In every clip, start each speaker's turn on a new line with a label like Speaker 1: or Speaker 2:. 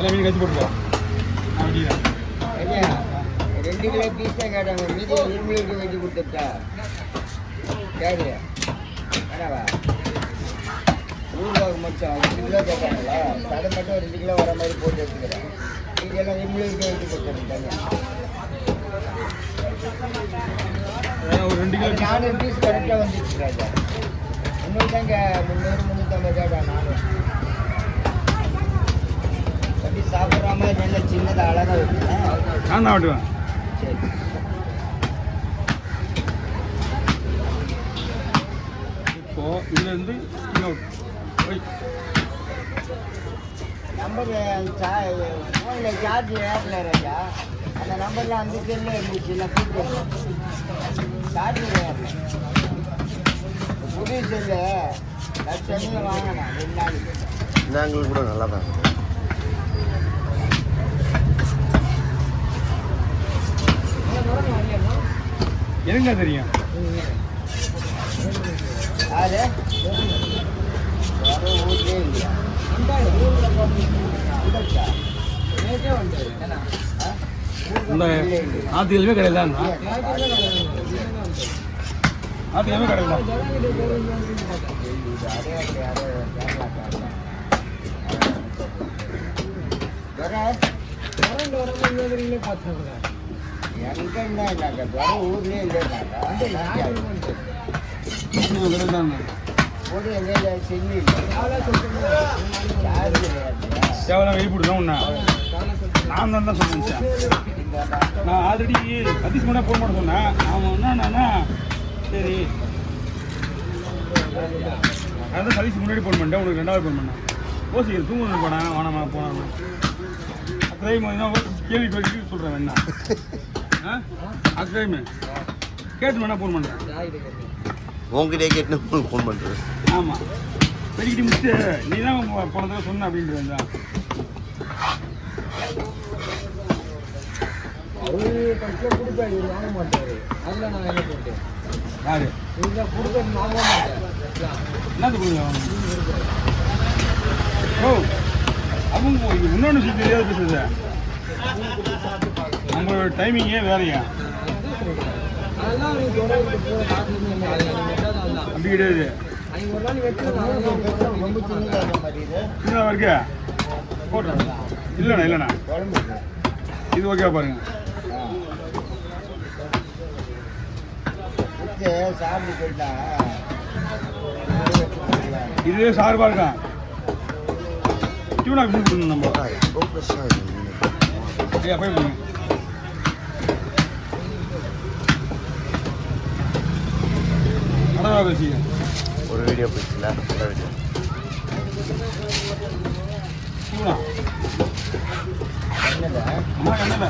Speaker 1: எல்லாம் மீன் கட்டி போட்டுருவோம். நான் வெட்டிக்கிறேன்.
Speaker 2: 2 கிலோ பீஸ் தான் கேட்டாங்க. மீதி இரும்புக்கு வெட்டி கொடுத்துட்டா சரி என்னவா ஊருவாக்கு மட்டும் 2 கிலோ கேட்டாங்களா? கடை மட்டும் 2 கிலோ வர மாதிரி போட்டு எடுத்துக்கிறேன். இதெல்லாம் இரும்புக்கு வெட்டி கொடுத்துருந்தாங்க.
Speaker 1: ஒரு 2 கிலோ
Speaker 2: 400 பீஸ் கரெக்டாக வந்துச்சு ராஜா. இன்னும் தாங்க 300-350 கேட்டா. நானும் அப்படி சாப்பிட்ற மாதிரி நல்ல சின்னதாக அழகாக வெட்டுறேன்.
Speaker 1: நான் தான் வெட்டுவேன்.
Speaker 2: சரி
Speaker 1: இப்போ இதுலேருந்து
Speaker 2: நம்பர் ஃபோனில் சார்ஜ் ஏறல ராஜா. அந்த நம்பரில் அந்த செல்லில் இருந்துச்சு. இல்லை கூப்பிட்டு சார்ஜ் ஏறல. புது செல்லு லட்சம் வாங்கினேன் 2 நாளைக்கு.
Speaker 3: நாங்கள் கூட நல்லா தான்
Speaker 1: எனக்கா தெரியும்.
Speaker 2: யாரு ஊர்லேயே இல்லையா?
Speaker 1: இந்த ஆத்துக்கிழமை கடையில் தான். ஆத்துக்கிழமை கடையில் தான்.
Speaker 2: ஊர்லேயே இல்லைனாக்கா
Speaker 1: கடையில் தான்.
Speaker 2: ஊரில் எங்கே செல்லு
Speaker 1: தேவையான வெளிப்பிடு தான் ஒன்றா. நான் தான் சொன்னேன். நான் ஆல்ரெடி சதீஷ் மட்டும் ஃபோன் பண்ண சொன்னேன். அவன் என்னன்னா சரி அதான் சதீஷ் முன்னாடி ஃபோன் பண்ணிட்டேன். உனக்கு 2வது ஃபோன் பண்ணேன். ஓசி தூங்கணும் போனேன் வானமா போனாங்க. அக்கறையும் கேள்வி கேட்டு சொல்கிறேன் வேணா. அக்கறையுமே கேட்டு வேணா ஃபோன் பண்ணுறேன்.
Speaker 3: உங்ககிட்டே கேட்டு ஃபோன் பண்ணுறது.
Speaker 1: ஆமாம் பெருக்கிட்டு முடிச்சு நீ தான் போன தடவை சொன்ன அப்படின்ட்டு தான்.
Speaker 2: அவரு பட்சம் கொடுப்பாரு, வாங்க மாட்டாரு. அதில் நான் என்ன போட்டேன்?
Speaker 1: யாரு
Speaker 2: இங்கே கொடுக்கறது வாங்க மாட்டேன்.
Speaker 1: என்னது கொடுங்க? ஓ அவங்க இன்னொன்று விஷயம் தெரியாது பேசுறது. நம்மளோட டைமிங்கே வேறையா? அப்படி கிடையாது. சின்னதாக இருக்கு போட்டேன். இல்லைண்ணா இல்லைண்ணா இது ஓகே பாருங்க. இதுவே சார்பா இருக்கான். டியூனா பிசினஸ் பண்ணணும் நம்ம. ஐயா போய் பண்ணுங்க. அடவா பேசிங்க.
Speaker 3: ஒரு வீடியோ போயிடுச்சுல நல்ல வீடியோ.
Speaker 1: டியூனா அம்மா என்னல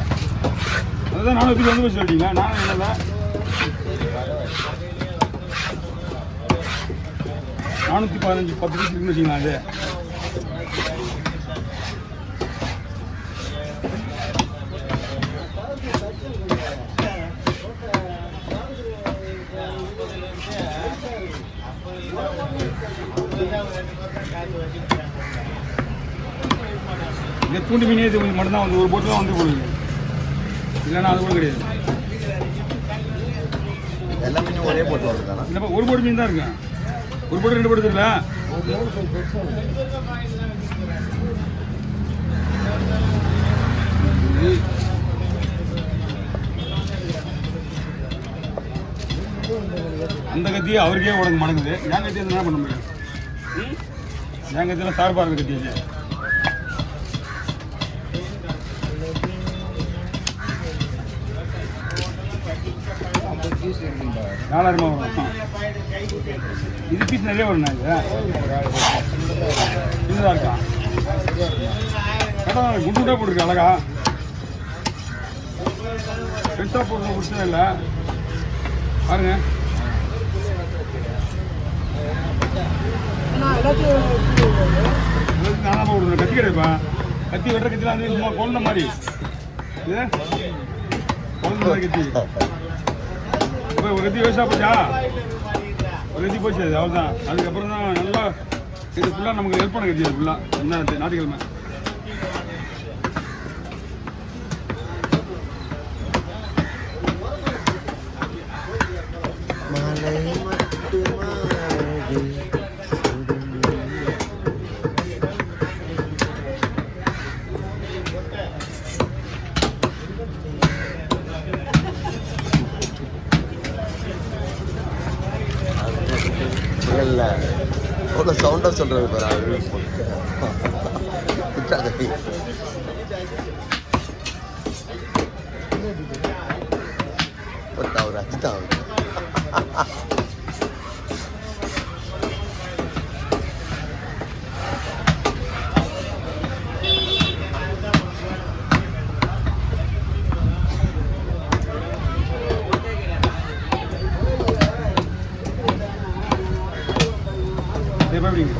Speaker 1: அதுதான் நானும் எப்படி வந்து பேசி சொல்லிட்டீங்க. நானும் என்னல 415 10 பீஸ் இருக்குன்னு வச்சுங்களா. அது இந்த தூண்டு மீனே இது மட்டும்தான் வந்து ஒரு போட்டு தான் வந்து கொடுக்குது. இல்லைன்னா அது கூட கிடையாது.
Speaker 3: எல்லா மீனும் ஒரே போட்டு வருதுதானா?
Speaker 1: இல்லைப்பா ஒரு போட்டு மீன் தான் இருக்கு. ஒரு போட்டு 2 போட்டு இருக்குல்ல. அந்த கத்தி அவருக்கே உடம்பு மடங்குது. என் கத்தி என்ன பண்ண முடியும்? என் கத்தியெல்லாம் சார்பாக இருக்கு கத்தி. நாலாயிரமா வரும். இது பீஸ் நிறைய வரும்ண்ணா. இது இதுதான் இருக்கா கடை குண்டு குண்டாக போட்டிருக்கு. அழகா பெருசாக போடுற பிரச்சனை இல்லை பாருங்க. நானா போடுறேன். கத்தி கிடைப்பா. கத்தி வெட்டுற கத்திலாம் வந்து சும்மா குழந்த மாதிரி. இது குழந்த மாதிரி கத்தி. ஒரு கத்தி வேஸ்டாக போச்சா? ஒரு கத்தி போச்சு. அது அவ்வளோதான். அதுக்கப்புறம் தான் நல்லா இது ஃபுல்லாக நமக்கு ஹெல்ப் பண்ண கத்தி. அது ஃபுல்லாக என்ன ஞாயிற்றுக்கிழமை
Speaker 3: மாலை மட்டுமானது இல்ல அவ்வளோ சவுண்டாக சொல்றது பாரு அவர் அச்சுதான் அவர்
Speaker 1: எப்படிங்க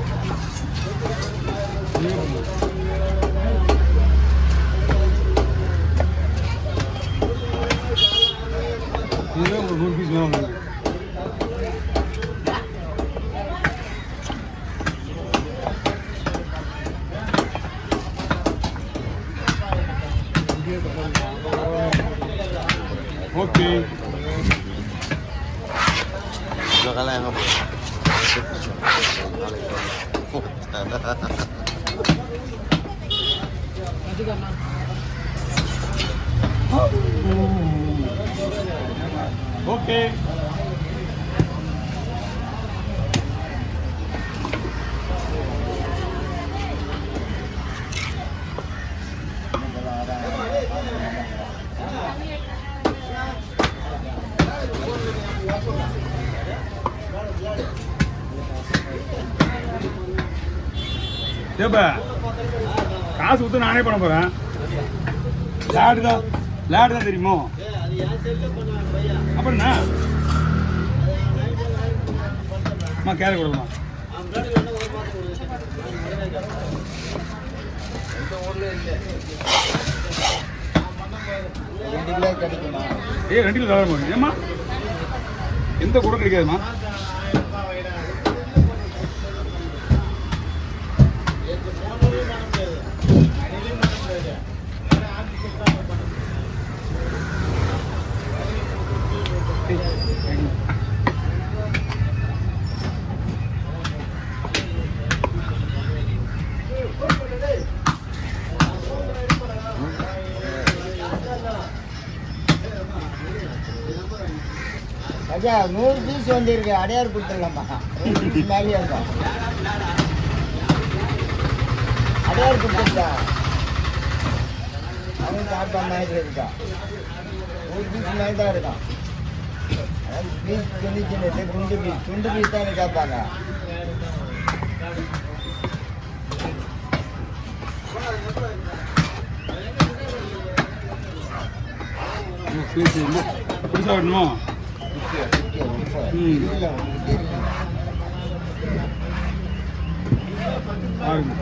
Speaker 1: இதுவே ஒரு 100 பீஸ் வேணும் உங்களுக்கு. ஓகே
Speaker 3: இவ்வளோக்கெல்லாம் எங்கே போய்
Speaker 1: ஓகே ஏப்பா காசு கொடுத்து நானே பண்ண போறேன். லேடு தான் தெரியுமோ அப்படின்னா அம்மா கேர கொடுமா
Speaker 2: கிடைக்குமா?
Speaker 1: 2 கிலோ தர முடியும். ஏம்மா எந்த கூட கிடைக்காதுமா?
Speaker 2: ஐயா 100 பீஸ் வந்துருக்கு. அடையார் கொடுத்துடலாமா? மேலே இருக்கும். அடையார் கொடுத்துருக்கா அவன் சாப்பிட்டா மாதிரி இருக்கா. 100 பீஸ் மாதிரி தான் இருக்கான். அதாவது பீஸ் சின்ன சின்னது துண்டு பீஸ் தான் கேட்பாங்க.
Speaker 1: புதுசாக வேணுமோ? பாருங்க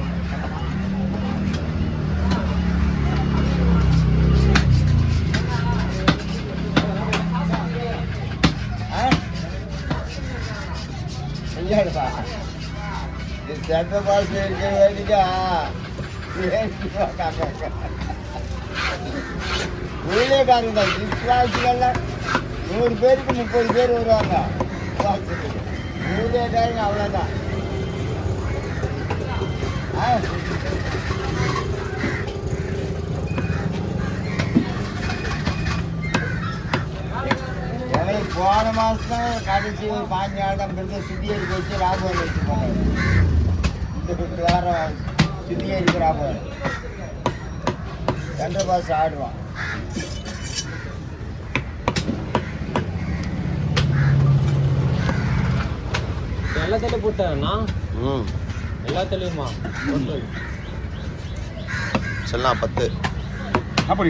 Speaker 2: இல்லைப்பா இது சென்ட்ரல் பாஸ் இருக்கிற வேண்டிக்கா ஊழியக்காரங்க தான். விசுவாசிகள்லாம் 100 பேருக்கு 30 பேர் வருவாங்க. ஊழியக்காரங்க அவ்வளோதான். எங்களுக்கு போன மாதம் கடைசி ஒரு 5 நாள் தான் பிறகு சுத்தியரிக்க வச்சு ராபவன் வச்சு போனாங்க. இந்த வாரம் சுத்தியரிக்க ராபவன் சென்ட்ரல் பாஸ் ஆடுவான்.
Speaker 4: எல்லாத்தையும் போட்டேன்னா எல்லாத்துலேயுமா
Speaker 3: சொல்லலாம் 10
Speaker 1: அப்படி